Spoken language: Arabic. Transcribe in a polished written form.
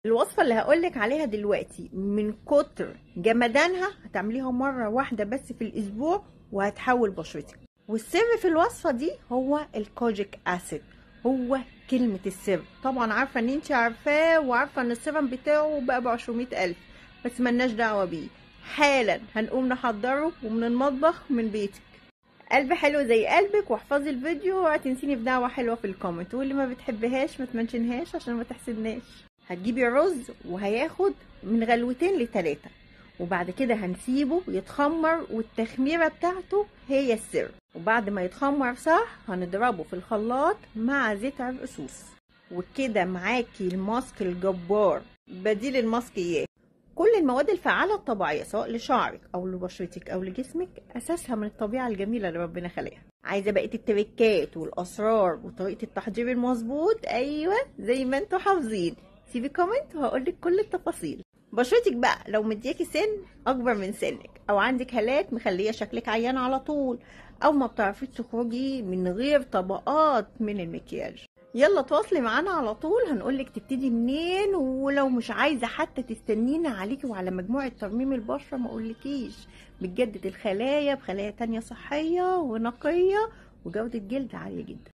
الوصفة اللي هقولك عليها دلوقتي من كتر جمدانها هتعمليها مرة واحدة بس في الأسبوع وهتحول بشرتك. والسر في الوصفة دي هو الكوجيك أسيد، هو كلمة السر. طبعا عارفة ان انت عارفاه وعارفة ان السيرم بتاعه بقى ب200,000، بس ملناش دعوة بيه. حالا هنقوم نحضره ومن المطبخ من بيتك. قلب حلو زي قلبك، واحفظي الفيديو وما تنسيني بدعوة حلوة في الكومنت، واللي ما بتحبهاش ما تمنشنهاش عشان ما تحسدناش. هتجيبي رز وهياخد من غلوتين لتلاتة، وبعد كده هنسيبه يتخمر، والتخميرة بتاعته هي السر. وبعد ما يتخمر صح هنضربه في الخلاط مع زيت عرقسوس، وكده معاكي الماسك الجبار بديل الماسكيات. كل المواد الفعالة الطبيعية سواء لشعرك أو لبشرتك أو لجسمك أساسها من الطبيعة الجميلة اللي ربنا خلقها. عايزة بقية التريكات والأسرار وطريقة التحضير المظبوط؟ أيوة زي ما انتوا حافظين، سيبي كومنت وهقولك كل التفاصيل. بشرتك بقى لو مدياكي سن أكبر من سنك، أو عندك هالات مخلية شكلك عيان على طول، أو ما بتعرفيش تخرجي من غير طبقات من المكياج، يلا تواصلي معانا على طول. هنقولك تبتدي منين، ولو مش عايزه حتى تستنينا عليكي وعلى مجموعه ترميم البشره ما اقولكيش، بتجدد الخلايا بخلايا تانية صحيه ونقيه وجوده جلد عاليه جدا.